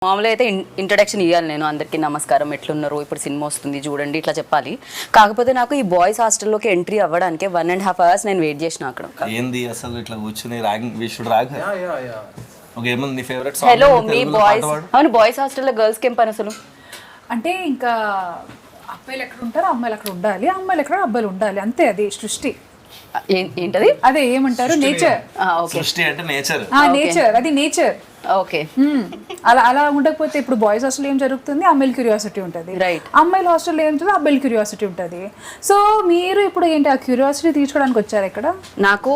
మామూలుగా అయితే ఇంట్రడక్షన్ ఇవ్వాలి, నేను అందరికీ నమస్కారం, ఎట్లున్నారు, ఇప్పుడు సినిమా వస్తుంది చూడండి ఇట్లా చెప్పాలి. కాకపోతే నాకు ఈ బాయ్స్ హాస్టల్లోకి ఎంట్రీ అవ్వడానికి 1.5 hours నేను వెయిట్ చేసిన అక్కడ. ఏంది అసలు ఇట్లా కూర్చుని rank we should rank. Okay, ఏమన్నా నీ ఫేవరెట్ సాంగ్? హలో మీ బాయ్స్. అవును, బాయ్స్ హాస్టల్లో గర్ల్స్కి ఏం పని అసలు? అంటే ఇంకా అబ్బాయిలు ఎక్కడ ఉంటారు, అమ్మాయిలు అక్కడ ఉండాలి, అమ్మాయిలు ఎక్కడ అబ్బాయిలు ఉండాలి, అంతే. అది సృష్టి. ఏంటది? అదే ఏమంటారు, నేచర్. సృష్టి అంటే నేచర్. నేచర్, అది నేచర్. ఓకే, అలా ఉండకపోతే ఇప్పుడు బాయ్స్ హాస్టల్ ఏం జరుగుతుంది, అమ్మాయిల క్యూరియాసిటీ ఉంటుంది. రైట్. అమ్మాయిల హాస్టల్లో ఏం జరుగుతుంది, అబ్బాయిల క్యూరియాసిటీ ఉంటుంది. సో మీరు ఇప్పుడు ఏంటి ఆ క్యూరియాసిటీ తీర్చుకోవడానికి వచ్చారు ఇక్కడ? నాకు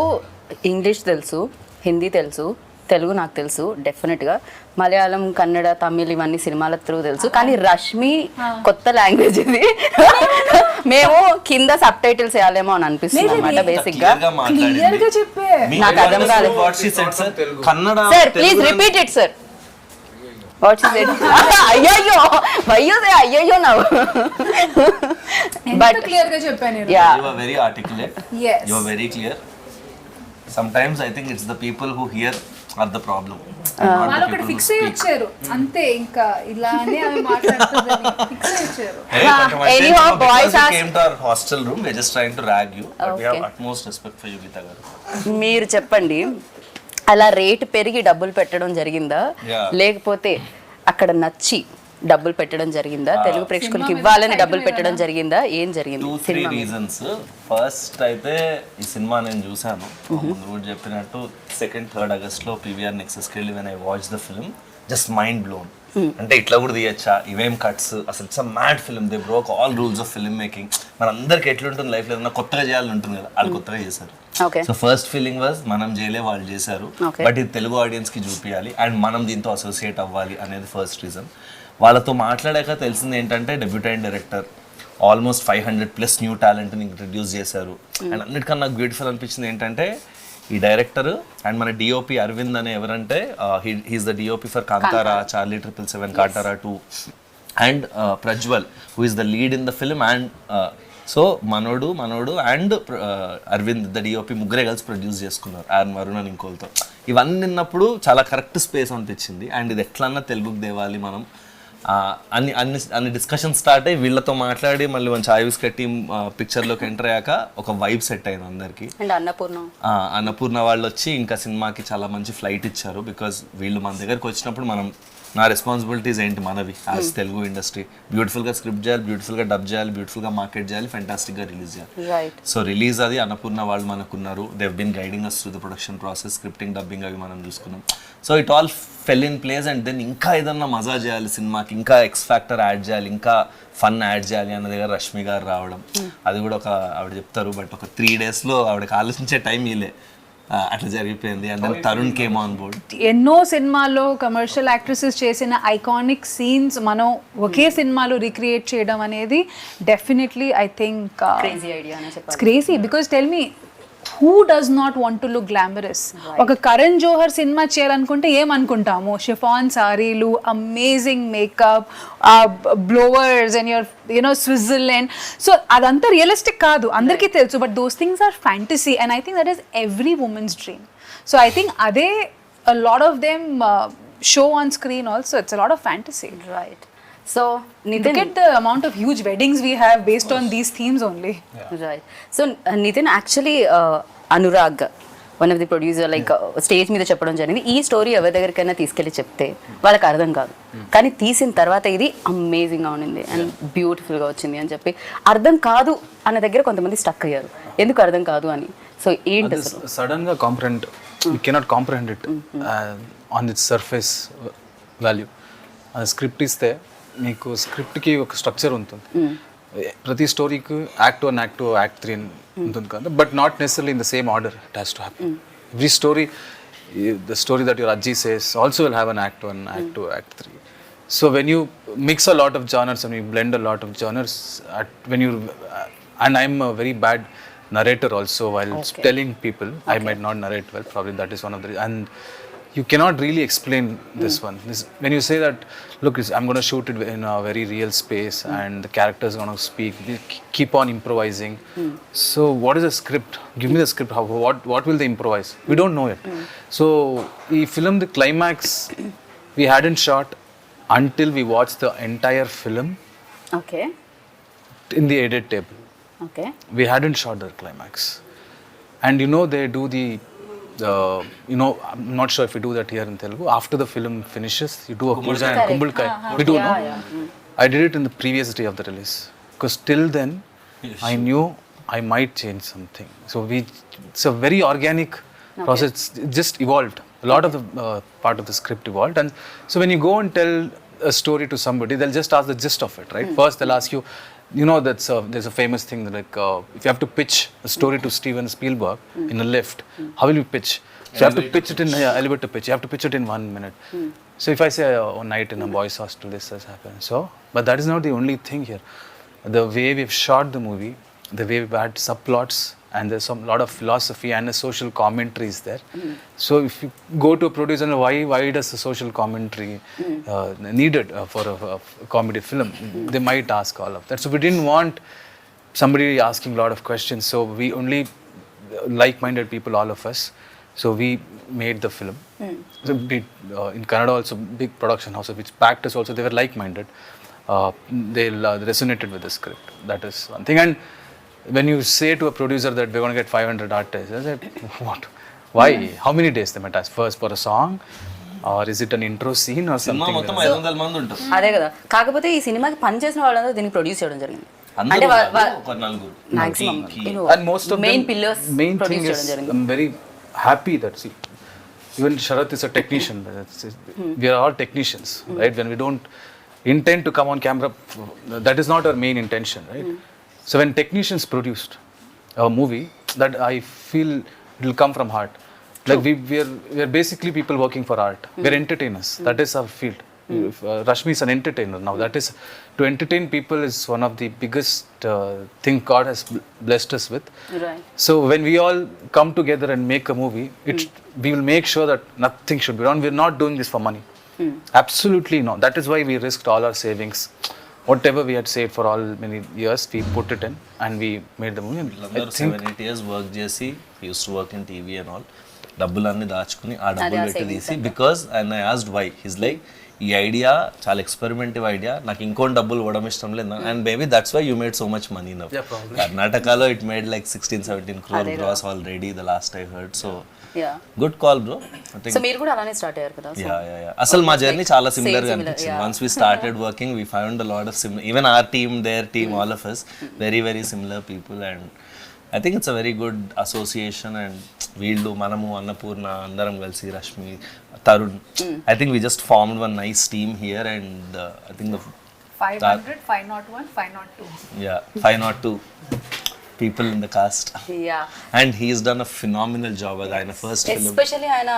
ఇంగ్లీష్ తెలుసు, హిందీ తెలుసు, తెలుగు నాకు తెలుసు డెఫినెట్గా, మలయాళం, కన్నడ, తమిళ్ ఇవన్నీ సినిమాల త్రూ తెలుసు. కానీ రష్మి కొత్త లాంగ్వేజ్ ఇది. మేము కింద సబ్ టైటిల్స్ వేయాలేమో అని అనిపిస్తుంది అనమాట. బేసిక్ గా క్లియర్ గా చెప్పే నాకు అర్థం కాలేదు. Sir please repeat it sir. What she said? అయ్యయ్యో అయ్యయ్యో నా. బట్ క్లియర్ గా చెప్పాను. You are very articulate. Yes. You are very clear. Sometimes I think it's the people who hear are the problem. వాళ్ళు ఒకటి ఫిక్స్ అయ్యి వచ్చారు అంతే, ఇంకా ఇలానే అవి మాట్లాడుతుందని ఫిక్స్ అయ్యి వచ్చారు. Anyhow, boys came to our hostel room. We're just trying to rag you, but we have utmost respect for you, Geeta garu. మీరు చెప్పండి, అలా రేటు పెరిగి డబ్బులు పెట్టడం జరిగిందా, లేకపోతే అక్కడ నచ్చి డబ్బులు పెట్టడం జరిగిందా, తెలుగు ప్రేక్షకులకి ఇవ్వాలని డబ్బులు పెట్టడం జరిగిందా, ఏం జరిగింది? 2-3 reasons. ఫస్ట్ అయితే ఈ సినిమా నేను చూసాను ముందు కూడా చెప్పినట్టు 2nd-3rd August పీవీఆర్ నెక్సెస్కి వెళ్ళి when I watch the film just mind blown. అంటే ఇట్లా కూడా తీయచ్చా, ఇవేం కట్స్, అసలు it's a mad film. They broke all rules of film making. మన అందరికి ఎట్లుంటుంది లైఫ్ లో ఏదైనా కొత్తగా చేయాలని ఉంటుంది కదా, వాళ్ళు కొత్తగా చేశారు. సో ఫస్ట్ ఫీలింగ్ వాజ్ మనం చేయలే, వాళ్ళు చేశారు, బట్ ఇది తెలుగు ఆడియన్స్ కి చూపించాలి అండ్ మనం దీంతో అసోసియేట్ అవ్వాలి అనేది ఫస్ట్ రీజన్. వాళ్ళతో మాట్లాడాక తెలిసింది ఏంటంటే డెబ్యూటెంట్ డైరెక్టర్, ఆల్మోస్ట్ 500+ న్యూ టాలెంట్ని ఇంట్రడ్యూస్ చేశారు. అండ్ అన్నిటికన్నా నాకు బ్యూటిఫుల్ అనిపించింది ఏంటంటే ఈ డైరెక్టర్ అండ్ మన డిఓపి అరవింద్ అనే ఎవరంటే he's the DOP for Kantara, Charlie 777, Kantara 2 and Prajwal who is the lead in the film. And so మనోడు అండ్ అరవింద్ ద డిఓపి ముగ్గురే కలిసి ప్రొడ్యూస్ చేసుకున్నారు, వరుణ్ అని ఇంకోలతో. ఇవన్నీ విన్నప్పుడు చాలా కరెక్ట్ స్పేస్ అనిపించింది. అండ్ ఇది ఎట్లన్నా తెలుగుకి దేవాలి మనం అన్ని డిస్కషన్ స్టార్ట్ అయ్యి వీళ్ళతో మాట్లాడి మళ్ళీ మంచి ఆయుస్ కట్టి పిక్చర్లోకి ఎంటర్ అయ్యాక ఒక వైబ్ సెట్ అయింది అందరికి. అన్నపూర్ణ వాళ్ళు వచ్చి ఇంకా సినిమాకి చాలా మంచి ఫ్లైట్ ఇచ్చారు. బికాజ్ వీళ్ళు మన దగ్గరికి వచ్చినప్పుడు నా రెస్పాన్సిబిలిటీస్ ఏంటి మనవి యాజ్ తెలుగు ఇండస్ట్రీ, బ్యూటిఫుల్గా స్క్రిప్ట్ చేయాలి, బ్యూటిఫుల్గా డబ్ చేయాలి, బ్యూటిఫుల్గా మార్కెట్ చేయాలి, ఫెంటాస్టిక్గా రిలీజ్ చేయాలి. సో రిలీజ్ అది అన్నపూర్ణ వాళ్ళు మనకున్నారు. They have been guiding us through the production process, scripting, dubbing అవి మనం చూసుకున్నాం. So it all fell in place. And then ఇంకా ఏదన్నా మజా చేయాలి సినిమాకి, ఇంకా ఎక్స్ ఫ్యాక్టర్ యాడ్ చేయాలి, ఇంకా ఫన్ యాడ్ చేయాలి అన్న దగ్గర రష్మి గారు రావడం, అది కూడా ఒక ఆవిడ చెప్తారు బట్ ఒక 3 daysలో ఆవిడకి ఆలోచించే టైం ఇలే, అట్లా జరిగిపోయింది. And then Tarun came on board. ఎన్నో సినిమాల్లో కమర్షియల్ యాక్ట్రెసెస్ చేసిన ఐకానిక్ సీన్స్ మనం ఒకే సినిమాలో రీక్రియేట్ చేయడం అనేది definitely I think crazy idea. It's crazy because tell me who does not want to look glamorous? ఒక కరణ్ జోహర్ సినిమా చేయాలనుకుంటే ఏమనుకుంటాము, షిఫాన్ సారీలు, amazing makeup, blowers and you know Switzerland. So అదంతా రియలిస్టిక్ కాదు, అందరికీ తెలుసు, but those things are fantasy and I think that is every women's dream. So I think అదే a lot of them show on screen also. It's a lot of fantasy. Right. So Nitin, look at the amount of huge weddings we have based on these themes only. Right. So Nitin, actually Anurag, one of the producer, like stage మీద చెప్పడం జరిగింది, ఈ story ఎవరి దగ్గరికైనా తీసుకెళ్ళి చెప్తే వాళ్ళకి అర్థం కాదు, కానీ తీసిన తర్వాత ఇది అమేజింగ్గా ఉండింది అండ్ బ్యూటిఫుల్గా వచ్చింది అని చెప్పి. అర్థం కాదు అన్న దగ్గర కొంతమంది స్టక్ అయ్యారు, ఎందుకు అర్థం కాదు అని. సో ఏంటి సడన్గా comprehend, you cannot comprehend it on it's surface value. అది స్క్రిప్ట్ ఇస్తే మీకు స్క్రిప్ట్కి ఒక స్ట్రక్చర్ ఉంటుంది, ప్రతి స్టోరీకి యాక్ట్ 1, యాక్ట్ 2, యాక్ట్ 3 ఉంటుంది కదా, but not necessarily in the same order it has to happen. Every story, the story that your ajji says also will have an act 1, act 2, act 3. So when you mix a lot of genres and you blend a lot of genres, and I'm a very bad narrator also while telling people. I might not narrate well, probably that is one of the, and you cannot really explain this one. When you say that, look, I'm going to shoot it in a very real space and the characters are going to speak, keep on improvising. So what is the script? Give me the script. What will they improvise? We don't know it. So the film, the climax, we hadn't shot until we watched the entire film okay in the edit table. Okay We hadn't shot the climax. And you know, they do the, you know, I'm not sure if we do that here in Telugu. After the film finishes, you do a puja and kumbulkai. We do, no? I did it in the previous day of the release. Because till then, I knew I might change something. So it's a very organic process. It just evolved. A lot of the part of the script evolved. And so when you go and tell a story to somebody, they'll just ask the gist of it, right? First, they'll ask you, you know, there's a famous thing that like, if you have to pitch a story to Steven Spielberg in a lift, how will you pitch? So you have to pitch it in elevator pitch. You have to pitch it in 1 minute. So if I say one night in a boys' hostel, this has happened. So, but that is not the only thing here. The way we've shot the movie, the way we've had subplots, and there's some lot of philosophy and a social commentary is there. So if you go to a producer, why does the social commentary needed for a comedy film? They might ask all of that. So we didn't want somebody asking a lot of questions. So we only like-minded people, all of us. So we made the film. So in Kannada also, big production houses which backed us also, they were like-minded. They resonated with the script. That is one thing. And when you say to a producer that we're going to get 500 artists, I said, what? Why? How many days they might ask? First for a song? Or is it an intro scene or cinema something? మొత్తం 500 మంది ఉంటారు. అదే కదా. కాకపోతే ఈ సినిమాకి పనిచేసిన వాళ్ళందరూ దీన్ని ప్రొడ్యూస్ చేయడం జరిగింది. అందరూ అంటే ఒక నలుగురు. Maximum And most of main them, pillars main thing produce is, చేయడం జరిగింది. I'm very happy that, see, even Sharath is a technician. We are all technicians, right? When we don't intend to come on camera, that is not our main intention, right? So when technicians produced a movie, that I feel it will come from heart. Like we are basically people working for art. We are entertainers. That is our field. Rashmi is an entertainer now. That is, to entertain people is one of the biggest thing God has blessed us with. Right. So when we all come together and make a movie, we will make sure that nothing should be wrong. We're not doing this for money. Absolutely not. That is why we risked all our savings. Whatever we had saved for all many years, we put it in and we made the movie. వీళ్ళందరూ 7-8 years work చేసి used to work in TV and all డబ్బులన్నీ దాచుకుని ఆ డబ్బులు పెట్టి తీసి because and I asked why his like ఈ idea చాలా ఎక్స్పెరిమెంటివ్ ఐడియా, నాకు ఇంకోటి డబ్బులు ఇవ్వడం ఇష్టం లేదు, and maybe that's why you made so much money now. కర్ణాటకలో it made like 16-17 crore gross already the last I heard. So good call bro. So మీరు కూడా అలానే స్టార్ట్ అయ్యారు కదా. అసలు మా జర్నీ చాలా సిమిలర్ గా అనిపించింది. Once we started working we found a lot of similar, even our team, their team, all of us very very similar people. And I think it's a very good association. And వీళ్ళు, మనము, అన్నపూర్ణ అందరం కలిసి, Rashmi, Tarun, I think we just formed one nice team here. And I think 500, 501, 502. Yeah, 502 people in the cast. Yeah. And he's done a phenomenal job as ఆయన first film. Especially ఆయన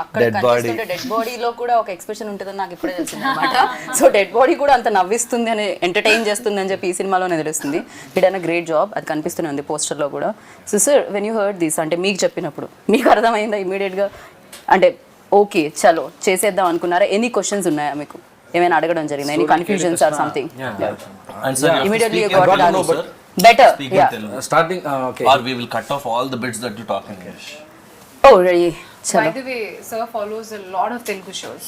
అక్కడ కనిపిస్తుంటే dead బాడీలో కూడా ఒక ఎక్స్ప్రెషన్ ఉంటుందని నాకు ఇప్పుడే తెలిసింది అనమాట. సో డెడ్ బాడీ కూడా అంత నవ్విస్తుంది అని, ఎంటర్టైన్ చేస్తుంది అని చెప్పి ఈ సినిమాలోనే తెలుస్తుంది. It an a great job. అది కనిపిస్తూనే ఉంది పోస్టర్లో కూడా. So sir, when you heard this, అంటే మీకు చెప్పినప్పుడు మీకు అర్థమైందా ఇమీడియట్గా? అంటే ఓకే చలో చేసేద్దాం అనుకున్నారా? ఎనీ క్వశ్చన్స్ ఉన్నాయా మీకు? ఏమైనా అడగడం జరిగిందా? Any confusions or something? Immediately got it answer. Better, yeah. Starting, okay. Or we will cut off all the bits that you talk in English. Oh, really? By the way, sir follows a lot of Telugu shows.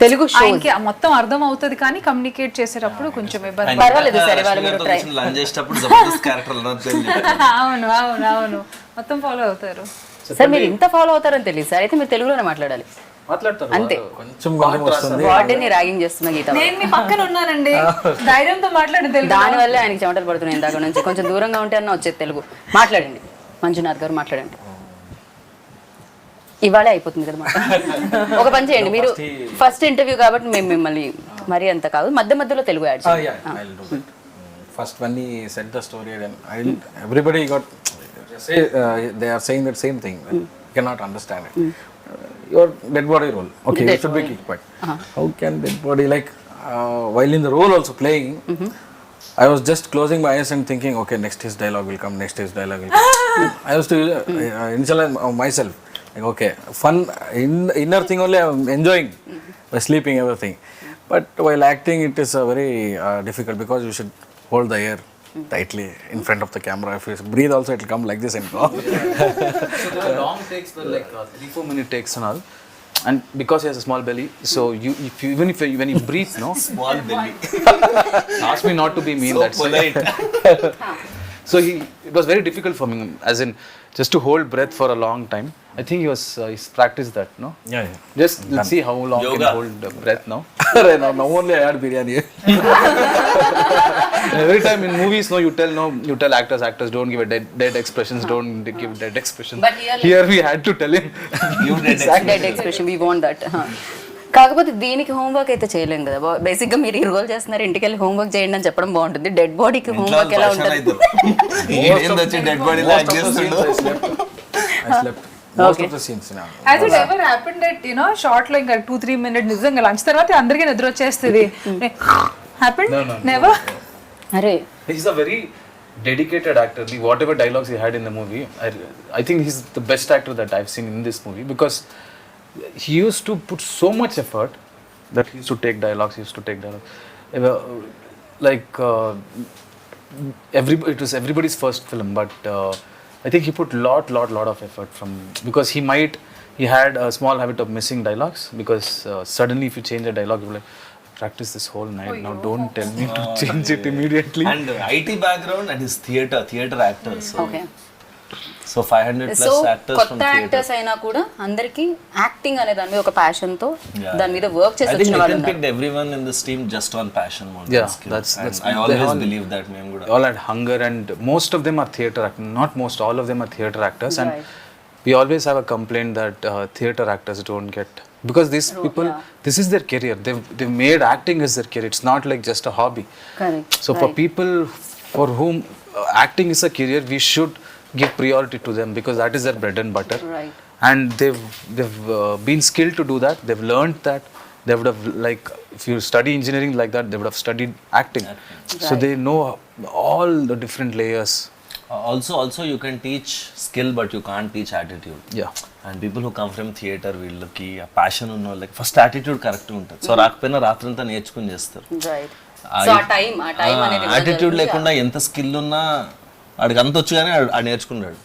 Telugu show ఆయనకి మొత్తం అర్థం అవుతుంది కానీ communicate చేసేటప్పుడు కొంచెం ఇబ్బంది. పర్వాలేదు sir, ఇవాళ మీరు ట్రై. లంచ్ చేసేటప్పుడు జబర్దస్త్ క్యారెక్టర్ అవును అవును అవును, మొత్తం ఫాలో అవుతారు. సార్ మీరు ఇంత ఫాలో అవుతారని తెలియదు సార్. అయితే మీరు తెలుగులోనే మాట్లాడాలి అంతే. కొంచెం వస్తుంది. వాటిని ర్యాగింగ్ చేస్తున్న గీత. నేను మీ పక్కన ఉన్నానండి, ధైర్యంతో మాట్లాడండి తెలుగు. దానివల్ల ఆయనకి చెమటలు పడుతున్నాయి ఇందాక నుంచి. కొంచెం దూరంగా ఉంటే అన్న వచ్చేది తెలుగు. మాట్లాడండి మంజునాథ్ గారు, మాట్లాడండి. ఇవాళే అయిపోతుంది కదా మాట. ఒక పని చేయండి, మీరు ఫస్ట్ ఇంటర్వ్యూ కాబట్టి మేము మిమ్మల్ని మరీ అంత కాదు, మధ్య మధ్యలో తెలుగు యాడ్ చేయండి. First when he said the story, then everybody got they are saying that same thing. You cannot understand it. Your dead body role. Okay, you should be kicked back. How can dead body, like while in the role also playing, I was just closing my eyes and thinking, okay, next his dialogue will come, next his dialogue will come. I was to initialize myself. Like, okay, fun, inner thing only I'm enjoying by sleeping, everything. But while acting, it is very difficult because you should hold the air tightly in front of the camera. If you breathe also, it will come like this and go. So the long takes were like 3-4 minute takes and all. and because he has a small belly, so even if when he breathes, no, Small belly. ask me not to be mean. So That's polite. so it was very difficult for me, as in just to hold breath for a long time. I think he's practiced that, no? Yeah. Just let's see how long Yoga. can hold breath now. Now only I had biryani. Every time in movies, no, you tell actors don't give a dead expressions, don't give dead expressions. But here, we had to tell him. You did dead expression we want that. కాకపోతే దీనికి homework అయితే చేయలేం కదా. Basic గా మీరు ఈ role చేస్తున్నారు, ఇంటికి వెళ్ళి హోంవర్క్ చేయండి అని చెప్పడం బాగుంటుంది. డెడ్ బాడీకి హోంవర్క్ ఎలా ఉంటుంది? డెడ్ బాడీ లాగ్ చేస్తుండు. I slept. Most of the scenes now. Has it ever happened that, you know, short లో ఇంకా 2-3 minutes నిజంగా లంచ్ తర్వాత అందరికీ నిద్ర వచ్చేస్తుంది? Happened? No. Never? అరే He's a very dedicated actor. Whatever dialogues he had in the movie, I think he's the best actor that I've seen in this movie, because he used to put so much effort that he used to take dialogues. Like it was everybody's first film, but I think he put lot of effort because he had a small habit of missing dialogues, because suddenly if you change a dialogue, you're like, practice this whole night. Now don't tell me to change it immediately. And IT background and his theater actor. Okay. So 500 so plus actors from కొత్త theater. Actors అయినా కూడా అందరికి acting అనే దాని మీద ఒక passion తో Yeah. దాని మీద వర్క్ చేసి I think వచ్చిన వాళ్ళు Nitin ఉన్నారు. picked everyone in this team just on passion more Yeah, than skill. that's- And I they always all- believe that మేము కూడా. They all had hunger, and most of them are theater actors. Not most, all of them are theater actors. And Right. we always have a complaint that theater actors don't get, because these people, this is their career. They've made acting as their career. It's not like just a hobby. Correct. So for Right. people for whom acting is a career, we should give priority to them, because that is their bread and butter. Right. And they've been skilled to do that. They've learned that. They would have, like, if you study engineering like that, they would have studied acting. So Right. they know all the different layers. Also you can teach skill but you can't teach attitude. Yeah. And people who come from theater, వీళ్ళకి ఆ passion ఉన్న వాళ్ళకి first attitude correct ఉంటుంది. So రాకపోయినా రాత్రంతా నేర్చుకుని చేస్తారు. Right. So ఆ టైం అనేది కూడా యాటిట్యూడ్ జరుగుతుంది. లేకుండా ఎంత స్కిల్ ఉన్నా వాడికి అంత వచ్చు కానీ ఆడు నేర్చుకున్నాడు.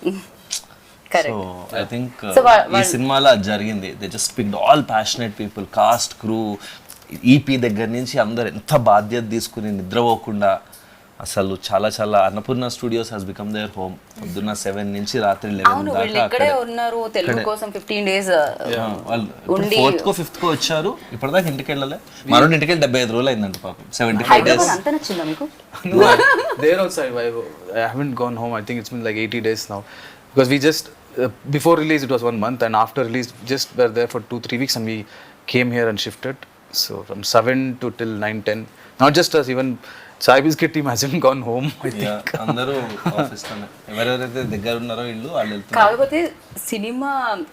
So correct. I think So, ఈ సినిమాలో అది జరిగింది. They just picked all passionate people, cast, crew, EP దగ్గర నుంచి అందరు ఎంత బాధ్యత తీసుకుని నిద్రపోకుండా అసలు చాలా Annapurna Studios has become their home. పొద్దున్న 7 నుంచి రాత్రి 11 అవును, వీళ్ళు దాకా ఇక్కడే అక్కడే. ఉన్నారు తెలుగు కోసం 15 days వాళ్ళు ఉండి 4th కో 5th కో వచ్చారు. ఇప్పటిదాకా ఇంటికి వెళ్ళలే. మనోడి ఇంటికి వెళ్ళి 75 రోజులు అయిందంట పాపం. 75 హైదరాబాద్ days. అంత నచ్చిందా మీకు? No, there also I haven't gone home. I think it's been like 80 days now, because we just before release it was 1 month, and after release just were there for 2-3 weeks, and we came here and shifted. So from 7 to till 9-10, not just us, even Chai Biscuit team hasn't gone home, I think. Yeah, అందరూ office లోనే. ఎవరెవరైతే దగ్గర ఉన్నారో ఇల్లు వాళ్ళు వెళ్తున్నారు. కాకపోతే cinema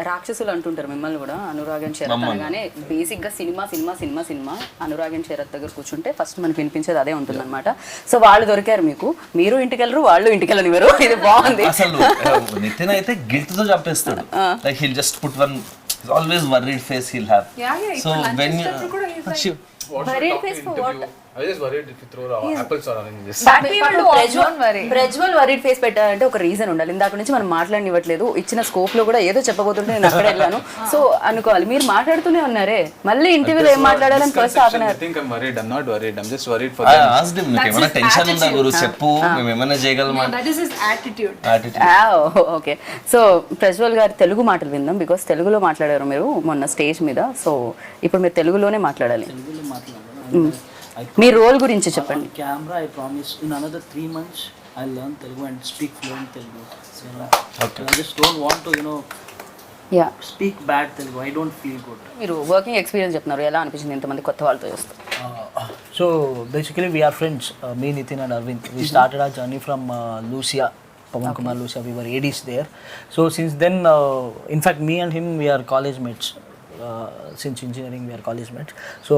రాక్షసులు అంటుంటారు మిమ్మల్ని కూడా, అనురాగ్ అండ్ శరత్ అనగానే. బేసిక్ గా సినిమా అనురాగ్ అండ్ శరత్ దగ్గర కూర్చుంటే ఫస్ట్ మనకి వినిపించేది అదే ఉంటుంది అనమాట. సో వాళ్ళు దొరికారు మీకు, మీరు ఇంటికి వెళ్ళరు, వాళ్ళు ఇంటికి వెళ్ళనివ్వరు. ఇది బాగుంది. అసలు నితిన్ అయితే గిల్ట్ తో చంపేస్తాడు. Like he'll just put one always worried face he'll have. So when Worried face for what? I was just worried if you throw apples or oranges. Prajwal worried face పెట్టాలంటే ఒక రీజన్ ఉండాలి. ఇందాక నుంచి మనం మాట్లాడనివ్వట్లేదు. ఇచ్చిన స్కోప్ లో కూడా ఏదో చెప్పబోతుంటే నేను అక్కడ వెళ్ళాను. సో అనుకోవాలి, మీరు మాట్లాడుతూనే ఉన్నారే, మళ్ళీ ఇంటర్వ్యూలో ఏం మాట్లాడాలని first half an hour. I think I'm worried. I'm not worried. I'm just worried for I them. asked him, నీకు ఏమైనా టెన్షన్ ఉందా గురు, చెప్పు, మేము ఏమైనా చేయగలమా. That is his attitude. Okay. So Prajwal గారి తెలుగు మాటలు విందాం, బికాస్ తెలుగులో మాట్లాడారు మీరు మొన్న స్టేజ్ మీద. సో ఇప్పుడు మీరు తెలుగులోనే మాట్లాడాలి. మీ రోల్ గురించి చెప్పండి. Camera, I promise in another 3 months I'll learn Telugu and speak fluent Telugu. So, I just don't want to, yeah, speak bad Telugu. I don't feel good. మీరు వర్కింగ్ ఎక్స్పీరియన్స్ చెప్తున్నారు, ఎలా అనిపించింది ఇంతమంది కొత్త వాళ్ళతో చేస్తారు? So basically we are friends, me, Nitin and Arvind. We started our journey from Lucia, Pawan Kumar Lucia. We were ADs there. So since then, in fact me and him, we are college mates. Since engineering we are college mates. So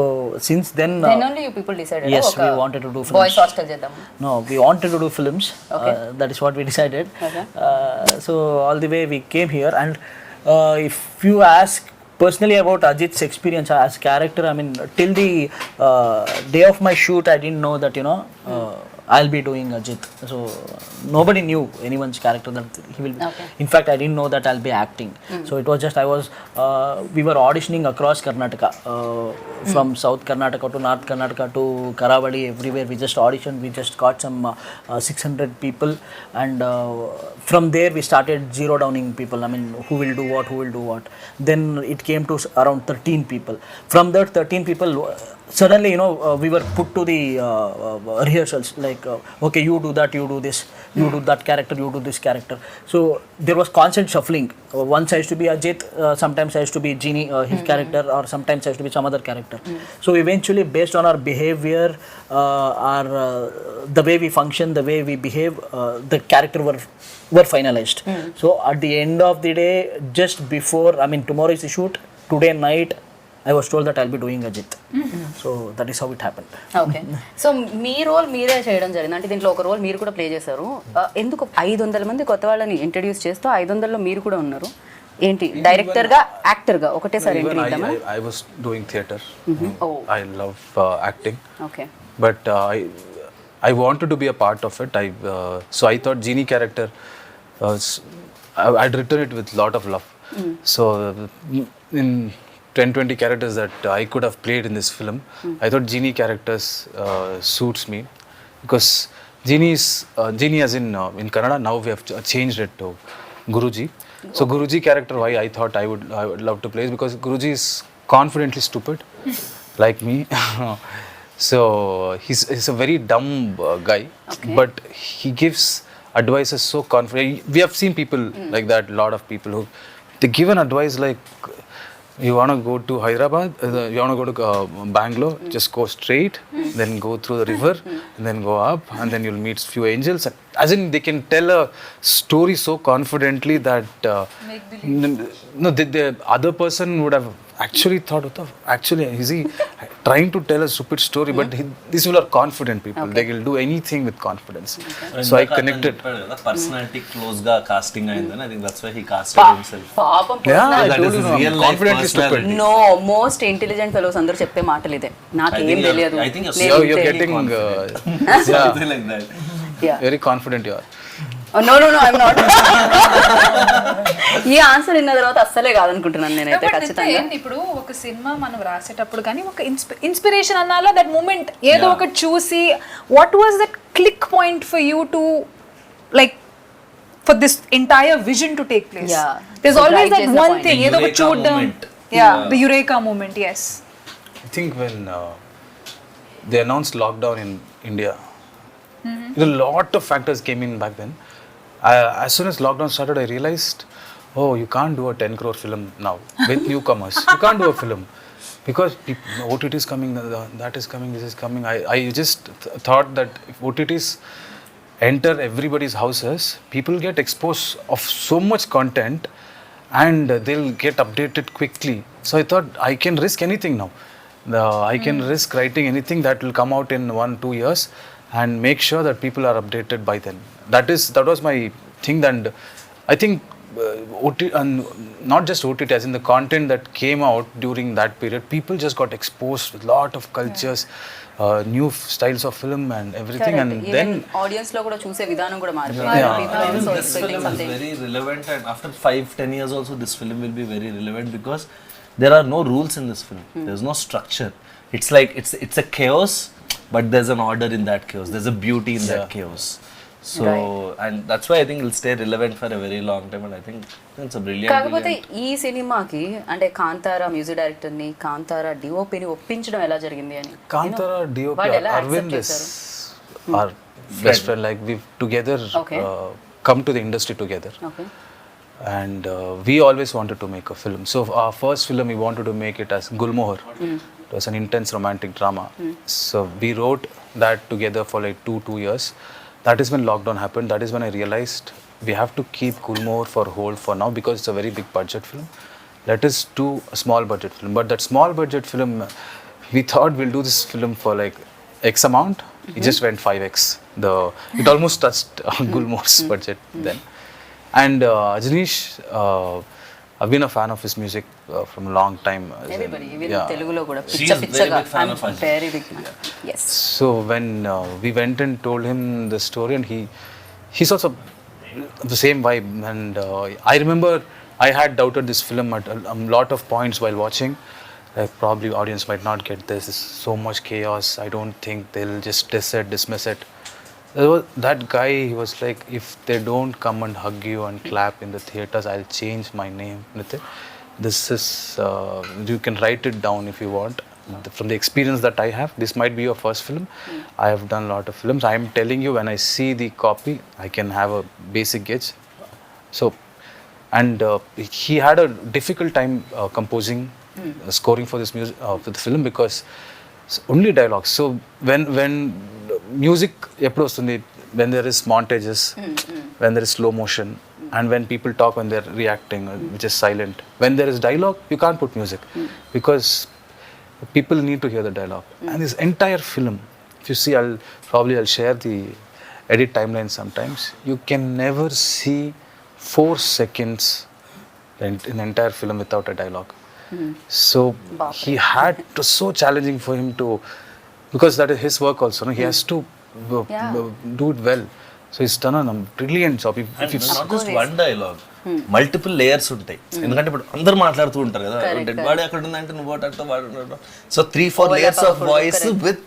since then, Then only you people decided. yes, we wanted to do films. Boys hostel చేద్దాం. No, we wanted to do films. That is what we decided. Okay. So all the way we came here, and if you ask personally about Ajit's experience as character, I mean, till the day of my shoot, I didn't know that I'll be doing Ajit. So nobody knew anyone's character that he will. Okay. In fact, I didn't know that I'll be acting. So it was just we were auditioning across Karnataka, from South Karnataka to North Karnataka to Karavadi, everywhere. We just auditioned. We just got some 600 people, and from there we started zero downing people. I mean, who will do what. Then it came to around 13 people. From that 13 people, suddenly, we were put to the rehearsals, like, okay, you do that, you do this, you do that character, you do this character. So there was constant shuffling. Once I used to be Ajit, sometimes I used to be Genie, his character, or sometimes I used to be some other character. So eventually, based on our behavior, the way we function, the way we behave, the character were finalized. So at the end of the day, just before, I mean, tomorrow is the shoot, today night I was told that I'll be doing Ajit. So that is how it happened. Okay so మీ role మీరే చేయడం జరిగింది అంటే దీంట్లో ఒక role మీరు కూడా play చేశారు ఎందుకు 500 మంది కొత్త వాళ్ళని ఇంట్రడ్యూస్ చేస్తూ 500లో మీరు కూడా ఉన్నారు ఏంటి డైరెక్టర్గా యాక్టర్గా ఒకటేసారి ఎంట్రీ ఇద్దామా I was doing theatre. I love acting. Okay But I wanted to be a part of it. So I thought Genie character, I'd written it with lot of love. So in 10-20 characters that I could have played in this film, I thought Genie characters suits me because Genie as in Kannada now we have changed it to Guruji. So Guruji character, why I thought I would love to play is because Guruji is confidently stupid like me. So he's a very dumb guy, but he gives advices so confident. We have seen people like that, lot of people who they give an advice like, you want to go to Hyderabad, you want to go to Bangalore, just go straight, then go through the river, and then go up, and then you'll meet few angels. As in, they can tell a story so confidently that the other person would have actually thought, is he trying to tell a stupid story? But these people are confident people. They will do anything with confidence. So I connected. Personality close ga casting ayindani. I think that's why he casted himself. పాపం Yeah, That is his real life confidently stupid. personality. No most intelligent fellows అందరూ చెప్పే మాటలు ఇదే నాకేం తెలియదు I think you're నేను You're ఇంతే. getting Something like that. Yeah. very confident you are. No I'm not ఈ ఆన్సర్ విన్న తర్వాత అస్సలే కాదనుకుంటున్నాను నేనైతే ఖచ్చితంగా ఇప్పుడు ఒక సినిమా మనం రాసేటప్పుడు కానీ ఒక ఇన్స్పిరేషన్ అన్నాలా దట్ మూమెంట్ ఏదో ఒకటి చూసి what was that click point for you to like for this entire vision to take place Yeah. There is always that Right, one point. Thing ఏదో ఒకటి Eureka చూడడం moment. The eureka moment yes I think when they announced lockdown in India, a lot of factors came in back then. As soon as lockdown started, I realized, oh, you can't do a 10 crore film now with newcomers. You can't do a film because OTT is coming, that is coming, this is coming. I just thought that if OTTs enter everybody's houses, people get exposed of so much content and they'll get updated quickly. So I thought I can risk anything now. I can risk writing anything that will come out in 1-2 years and make sure that people are updated by then. That was my thing, and I think OTT, and not just OTT, as in the content that came out during that period, people just got exposed with lot of cultures, new styles of film and everything, and then audience లో కూడా చూసే విధానం కూడా I మారిపోయింది think this film is very relevant, and after 5-10 years also this film will be very relevant because there are no rules in this film. There's no structure. It's like it's a chaos, but there's an order in that chaos. There's a beauty in that chaos. So and that's why I think it'll stay relevant for a very long time, and I think it's a brilliant. కాకపోతే ఈ సినిమాకి అంటే Kantara music director ని కాంతారా డిఓపిని ఒప్పించడం ఎలా జరిగింది అని Kantara DOP వాళ్ళు ఎలా Arvind accept is our best friend. Like we've together come to the industry together. Okay And we always wanted to make a film. So our first film, we wanted to make it as Gulmohar. It was an intense romantic drama. So we wrote that together for like 2 years. That is when lockdown happened. That is when I realized we have to keep Gulmohar for hold for now because it's a very big budget film. Let us do a small budget film. But that small budget film, we thought we'll do this film for like X amount. It just went 5x. It almost touched Gulmohar's budget then. And Ajanish I've been a fan of his music from a long time. Everybody, even Yeah. Telugulo కూడా She పిచ్చ is very పిచ్చగా big fan of Ajay. Very big fan. yes So when we went and told him the story, and he's also the same vibe. And I remember I had doubted this film at a lot of points while watching. Like probably audience might not get this. There's so much chaos. I don't think they'll just dismiss it. That guy, he was like, if they don't come and hug you and clap in the theaters, I'll change my name. This is, you can write it down if you want. From the experience that I have, this might be your first film. I have done a lot of films. I am telling you, when I see the copy, I can have a basic gauge. So, and he had a difficult time composing, scoring for this music, for the film, because it's only dialogues. So when music eppudu vastundi, when there is montages, when there is slow motion, and when people talk, when they're reacting, which is silent. When there is dialogue, you can't put music because people need to hear the dialogue. And this entire film, if you see, I'll share the edit timeline sometimes. You can never see 4 seconds in the entire film without a dialogue. So he had to, so challenging for him to, because that is his work also, no? He has to do it well. So he's done a brilliant job. And not just one dialogue, multiple layers ఉంటాయి. ఎందుకంటే ఇప్పుడు అందరు మాట్లాడుతూ ఉంటారు కదా, dead body అక్కడ ఉందంటే నువ్వు అట్లా. So 3-4 layers of voice with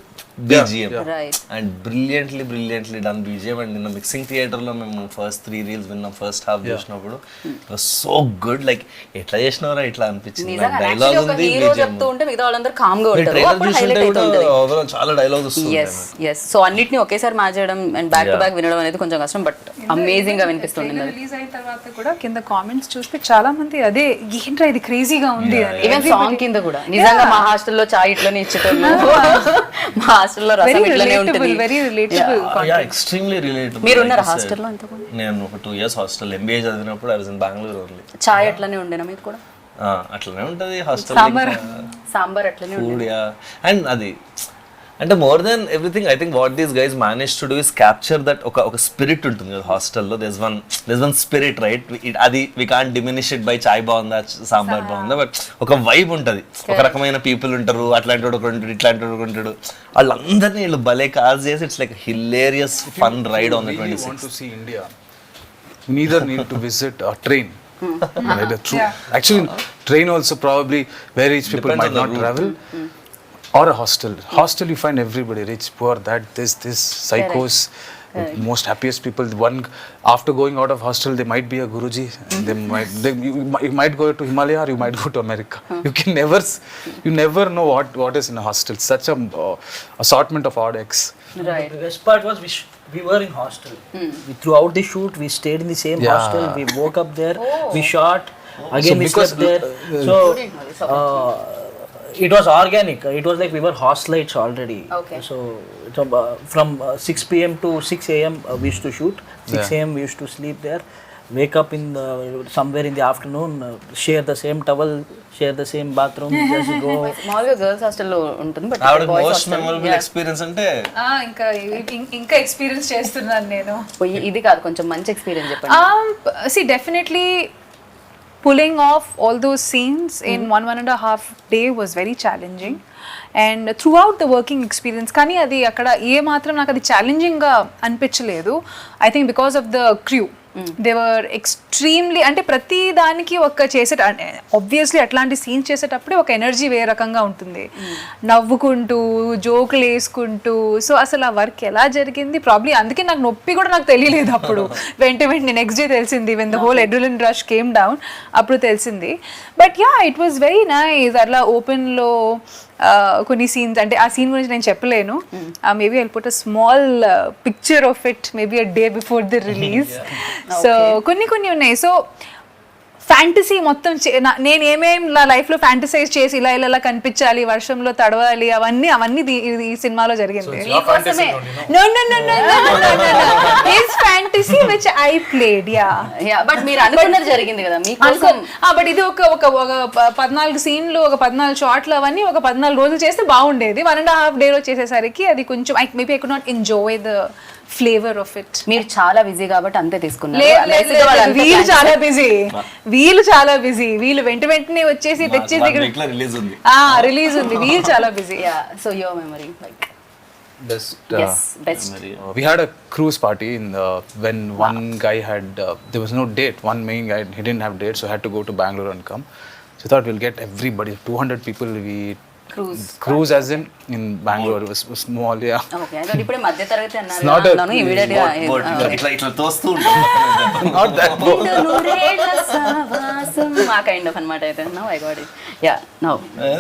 BGM. Right. And brilliantly done BGM. And in the mixing theater లో మేము ఫస్ట్ 3 reels విన్నాం, ఫస్ట్ హాఫ్ చూసినప్పుడు it was so good. Like ఎట్లా చేసినారా ఇట్లా అనిపించింది. డైలాగ్ ఉంది, హీరో చెప్తూ ఉంటే మిగతా వాళ్ళందరూ కామ్ గా ఉంటారు. ట్రైలర్ అప్పుడు చూస్తుంటే highlight కూడా అవుతుంది. overall చాలా డైలాగ్ వస్తుంది. yes సో అన్నిటిని ఒకేసారి మ్యాచ్ చేయడం అండ్ బ్యాక్ టు బ్యాక్ వినడం అనేది కొంచెం కష్టం, బట్ అమేజింగ్ గా వినిపిస్తుంది. రిలీజ్ అయిన తర్వాత కూడా కింద కామెంట్స్ చూస్తే చాలా మంది అదే ఏంట్రా ఇది క్రేజీగా ఉంది అని. ఈవెన్ సాంగ్ కింద కూడా నిజంగా మా హాస్టల్లో చాయ్ ఇట్లనే ఇచ్చేటోళ్ళు, మా హాస్టల్లో రసం ఇట్లనే ఉంటుంది. Very relatable. Extremely relatable. మీరు ఉన్నారా హాస్టల్లో అంతకుముందు? నేను ఒక 2 years హాస్టల్ MBA చదివినప్పుడు I was in Bengaluru only. చాయ్ అట్లనే ఉండేనా మీకు కూడా? అట్లనే ఉంటుంది హాస్టల్. సాంబార్ అట్లనే ఫుడ్ యా. అండ్ అది అంటే more then everything I think what these guys manage to do is capture that ఒక స్పిరిట్ ఉంటుంది కదా హాస్టల్లో. This one spirit right. అది we can't diminish it by చాయ్ బాగుందా సాంబార్ బాగుందా, బట్ ఒక వైబ్ ఉంటుంది. ఒక రకమైన పీపుల్ ఉంటారు, అట్లాంటి వాడు ఒకడు ఉంటాడు, ఇట్లాంటి వాడు ఉంటాడు. వాళ్ళందరినీ వీళ్ళు భలే కాజ్ చేసి it's like hilarious fun ride on the 26th. Want to see India, you neither need to visit a train. Actually, train also probably where rich people Depends might on not the route. travel, or a hostel. Hostel you find everybody, rich, poor, that this psychos, most happiest people. One after going out of hostel, they might be a guruji. You might go to Himalaya or you might go to America. You never know what is in a hostel. Such a assortment of odd eggs. Right. The best part was we were in hostel. Throughout the shoot, we stayed in the same hostel. We woke up there. We shot. Again, we slept there. So it was organic. It was like we were hostelites already. Okay. So from 6 p.m. to 6 a.m. We used to shoot. 6 a.m. we used to sleep there. Wake up somewhere in the afternoon. Share the same towel. Share the same bathroom. Just go. మామూలుగా girls హాస్టల్లో ఉంటుంది, but most memorable experience అంటే ఇంకా experience చేస్తున్నాను నేను. ఇది కాదు, కొంచెం మంచి ఎక్స్పీరియన్స్ చెప్పండి. See, definitely pulling off all those scenes in 1.5 day was very challenging. And throughout the working experience, కానీ అది అక్కడ ఏ మాత్రం నాకు అది ఛాలెంజింగ్గా అనిపించలేదు. I think because of the crew. They were extremely, అంటే ప్రతి దానికి ఒక ఆబ్వియస్లీ అట్లాంటి సీన్స్ చేసేటప్పుడే ఒక ఎనర్జీ వేరే రకంగా ఉంటుంది, నవ్వుకుంటూ జోకులు వేసుకుంటూ. సో అసలు ఆ వర్క్ ఎలా జరిగింది ప్రాబ్లీ అందుకే నాకు నొప్పి కూడా నాకు తెలియలేదు అప్పుడు. వెంటనే నెక్స్ట్ డే తెలిసింది, when the whole adrenaline rush came down, అప్పుడు తెలిసింది. But yeah, it was very nice. అట్లా ఓపెన్లో కొన్ని సీన్స్, అంటే ఆ సీన్ గురించి నేను చెప్పలేను. Maybe I'll put a small picture of it maybe a day before the release. So కొన్ని ఉన్నాయి. సో ఫ్యాంటసీ మొత్తం నేను ఏమేం నా లైఫ్లో ఫ్యాంటసైజ్ చేసి ఇలా కనిపించాలి, వర్షంలో తడవాలి, అవన్నీ ఈ సినిమాలో జరిగింది. His fantasy which I played. But మీరు అనుకున్నది జరిగింది కదా మీకోసం. బట్ ఇది ఒక 14 సీన్లు, ఒక 14 షాట్లు, అవన్నీ ఒక 14 రోజులు చేస్తే బాగుండేది. 1.5 day చేసేసరికి అది కొంచెం maybe I could not enjoy the flavour of it. మీరు చాలా బిజీ కాబట్టి అంతే తీసుకున్నారు. వీళ్ళు చాలా బిజీ, వీళ్ళు వెంటనే వచ్చేసి తెచ్చేసి రిలీజ్ ఉంది. రిలీజ్ ఉంది, వీళ్ళు చాలా busy. So your memory like Best. best. We had a cruise party when one guy had there was no date. One main guy, he didn't have date, so had to go to Bangalore and come. So I thought we'll get everybody, 200 people. We cruise as in Bangalore. It was small, yeah. Okay, I thought ఇప్పుడే మధ్య తరగతి not a- అన్నాను immediate గా ఇట్లా తోస్తూ ఉంటాం. Not that boat. ఆ kind of అన్నమాట. అయితే now I got it. Yeah now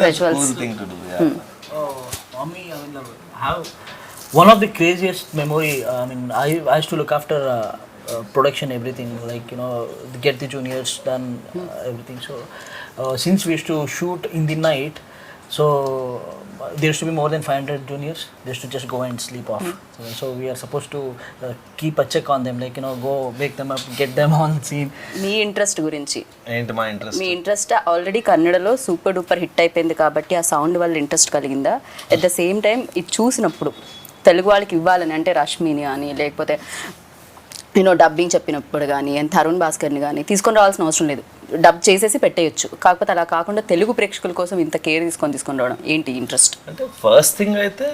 visuals. Cool thing to do, yeah. Mommy, I mean, have one of the craziest memory. I mean, I used to look after production, everything, like, you know, get the juniors done, everything. So since we used to shoot in the night, so there used to be more than 500 juniors. They used to just go and sleep off. So we are supposed to keep a check on them, like, you know, go wake them up, get them on scene. Me interest గురించి, ఏంటి మా interest? మీ interest already కన్నడలో super duper hit అయిపోయింది కాబట్టి ఆ sound వల్ల interest కలిగిందా? At the same time ఇది చూసినప్పుడు తెలుగు వాళ్ళకి ఇవ్వాలని, అంటే రష్మిని కానీ లేకపోతే నేను డబ్బింగ్ చెప్పినప్పుడు కానీ తరుణ్ భాస్కర్ని కానీ తీసుకొని రావాల్సిన అవసరం లేదు, డబ్ చేసేసి పెట్టేయచ్చు. కాకపోతే అలా కాకుండా తెలుగు ప్రేక్షకుల కోసం ఇంత కేర్ తీసుకొని రావడం ఏంటి ఇంట్రెస్ట్? అంటే ఫస్ట్ థింగ్ అయితే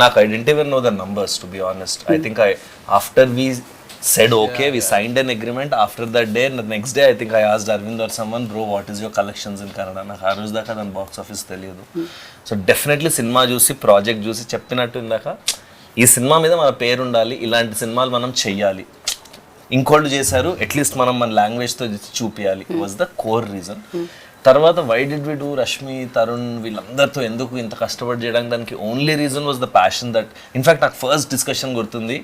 నాకు I didn't even know the numbers to be honest. I think after we said okay, we signed an agreement. After that day, the next day I think I asked Arvind or someone, bro, what is your collections in Kannada? నాకు ఆ రోజు దాకా దాని box office తెలియదు. So definitely cinema చూసి project చూసి చెప్పినట్టు ఇందాక ఈ సినిమా మీద మన పేరు ఉండాలి, ఇలాంటి సినిమాలు మనం చెయ్యాలి, ఇంకోళ్ళు చేశారు అట్లీస్ట్ మనం మన లాంగ్వేజ్తో చూపించాలి, వాజ్ ద కోర్ రీజన్. తర్వాత why did we do Rashmi, Tarun వీళ్ళందరితో ఎందుకు ఇంత కష్టపడి చేయడానికి, దానికి only reason was the passion that in fact నాకు ఫస్ట్ డిస్కషన్ గుర్తుంది,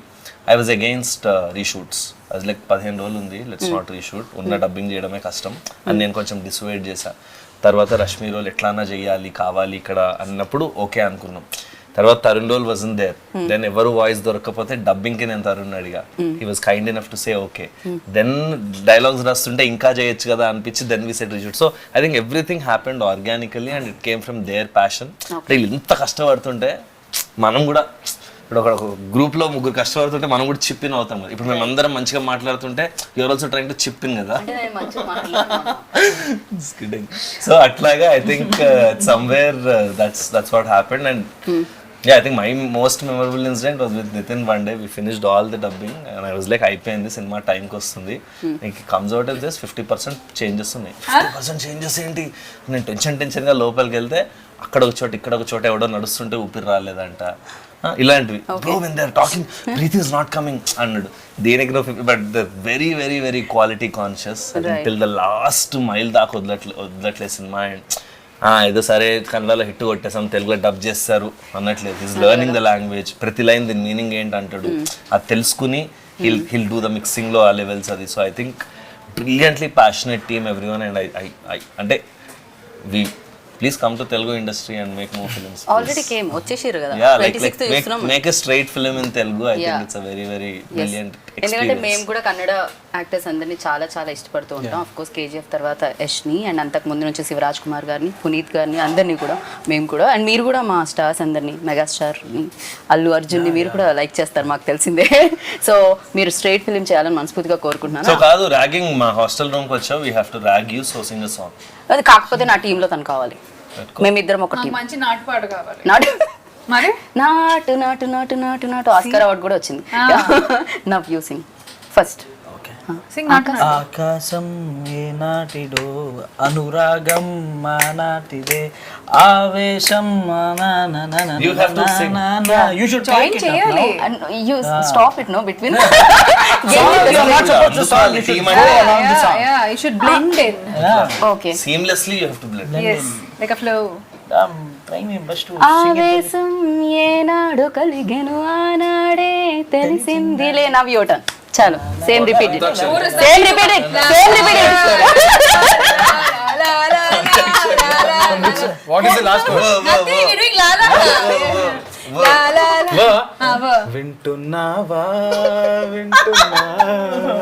ఐ వాజ్ అగెయిన్స్ట్ రీషూట్స్. అది లైక్ 15 రోజులు ఉంది, లెట్స్ నాట్ రీషూట్, ఉన్న డబ్బింగ్ చేయడమే కష్టం అని నేను కొంచెం డిసైడ్ చేశాను. తర్వాత రష్మి రోల్ ఎట్లానా చేయాలి కావాలి ఇక్కడ అన్నప్పుడు ఓకే అనుకున్నాం. తర్వాత Tarun role wasn't there, then ఎవరు వాయిస్ దొరకకపోతే డబ్బింగ్కి నేను తరుణ్ అడిగా, he was kind enough to say okay. Then dialogues రాస్తుంటే ఇంకా చేయొచ్చు కదా అనిపించి then we said reshoot. So I think everything happened organically and it came from their passion. వీళ్ళు ఇంత కష్టపడుతుంటే మనం కూడా ఇప్పుడు ఒక గ్రూప్లో 3 కష్టపడుతుంటే మనం కూడా చిప్పిన్ అవుతాం కదా. ఇప్పుడు మేము అందరం మంచిగా మాట్లాడుతుంటే యూఆర్ ఆల్సో ట్రైంగ్ టు చిప్పిన్ కదా. సో అట్లాగా I think somewhere that's what happened. And yeah, I think my most memorable incident was with Nitin. One day we finished all the dubbing and I was like, అయిపోయింది cinema టైంకి వస్తుంది, ఇంక comes out of this 50% changes ఉన్నాయి. 50% changes ఏంటి, నేను టెన్షన్గా లోపలికి వెళ్తే అక్కడ ఒక చోట ఇక్కడ ఒక చోట ఎవడో నడుస్తుంటే ఊపిరి రాలేదంట, ఇలాంటివి. Bro when they are talking breath is not coming అన్నాడు. దేనికి no 50, but the very very very quality conscious till the last mile దాకా వదలట్లేదు సినిమా. అండ్ ఏదో సరే కన్నడలో హిట్ కొట్టేసాం తెలుగులో డబ్ చేస్తారు అన్నట్లేదు. ఈజ్ లెర్నింగ్ ద లాంగ్వేజ్, ప్రతి లైన్ దీని మీనింగ్ ఏంటి అంటాడు, అది తెలుసుకుని హిల్ డూ ద మిక్సింగ్లో ఆ లెవెల్స్ అది. So I think brilliantly passionate team everyone. And I అంటే we please come to Telugu industry and make more films. Already came వచ్చేసారు కదా, yeah, like make a straight film in Telugu. I think it's a very very brilliant experience. ఎందుకంటే మేము కూడా Kannada actors అందరినీ చాలా చాలా ఇష్టపడుతూ ఉంటాం. ఆఫ్ కోర్స్ కేజీఎఫ్ తర్వాత యష్ని అండ్ అంతకు ముందు నుంచి శివరాజ్ కుమార్ గారిని, పునీత్ గారిని, అందరినీ కూడా మేము కూడా, అండ్ మీరు కూడా మా స్టార్స్ అందరినీ, మెగాస్టార్ని, అల్లు అర్జున్ని మీరు కూడా లైక్ చేస్తారు మాకు తెలిసిందే. సో మీరు స్ట్రైట్ ఫిల్మ్ చేయాలని మనస్ఫూర్తిగా కోరుకుంటున్నాను. సో కాదు ర్యాగింగ్, మా హాస్టల్ రూమ్కి వచ్చావు, we have to rag you, so Singh a song. అది కాకపోతే నా టీంలో తను కావాలి, మేమిద్దరం ఒక టీం. మంచి నాటుపాట కావాలి. నాటు మరి నాటు నాటు నాటు నాటు నాటు ఆస్కార్ అవార్డు కూడా వచ్చింది. Now you sing first. Singh నాటు. ఆకాశం ఏ నాటిదో, అనురాగం మా నాటిదే, ఆవేశం You have to sing. You should join చేయాలి. And you stop it, no, between. You should blend in. Okay. Seamlessly you have to blend. Yes, like a flow. I'm trying my best to sing it. ఆవేశం ఏనాడు కలిగెను ఆనాడే తెలిసిందిలే. Now your turn. చాలు, same repeat it, same repeat it, same repeat it. What is the last word? Nothing, we're doing la la la la la. వింటున్నావా వింటున్నావా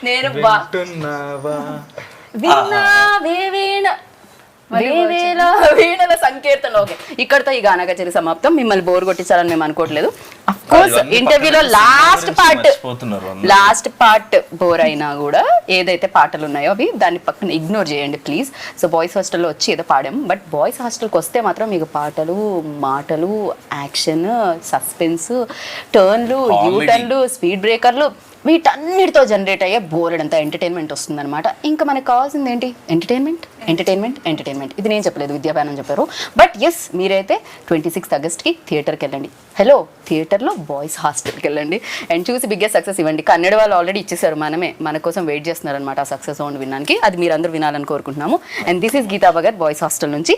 నేను వింటున్నావా విన్నావే వీణ వేవేల వీణల సంకీర్తన. ఓకే, ఇక్కడతో ఈ గానా కచేరీ సమాప్తం. మిమ్మల్ని బోర్ కొట్టించాలని మేము అనుకోవట్లేదు. కోర్స్ ఇంటర్వ్యూలో మర్చిపోతున్నారు లాస్ట్ పార్ట్ బోర్ అయినా కూడా ఏదైతే పాటలు ఉన్నాయో అవి దాన్ని పక్కన ఇగ్నోర్ చేయండి ప్లీజ్. సో బాయ్స్ హాస్టల్లో వచ్చి ఏదో పాడాము, బట్ బాయ్స్ హాస్టల్కి వస్తే మాత్రం మీకు పాటలు, మాటలు, యాక్షన్, సస్పెన్స్, టర్న్లు, యూటర్న్లు, స్పీడ్ బ్రేకర్లు, వీటన్నిటితో జనరేట్ అయ్యే బోర్డంతా ఎంటర్టైన్మెంట్ వస్తుందన్నమాట. ఇంకా మనకు కావాల్సింది ఏంటి? Entertainment, entertainment, entertainment. ఇది నేను చెప్పలేదు, విద్యాభానం చెప్పారు. బట్ ఎస్, మీరైతే 26th ఆగస్ట్కి థియేటర్కి వెళ్ళండి. హలో, థియేటర్లో బాయ్స్ హాస్టల్కి వెళ్ళండి అండ్ చూసి బిగ్గెస్ట్ సక్సెస్ ఇవ్వండి. కన్నడ వాళ్ళు ఆల్రెడీ ఇచ్చేసారు, మన కోసం వెయిట్ చేస్తున్నారు అనమాట ఆ సక్సెస్ సౌండ్ వినడానికి. అది మీరందరూ వినాలని కోరుకుంటున్నాము. And this is Geeta Bhagat boys hostel నుంచి.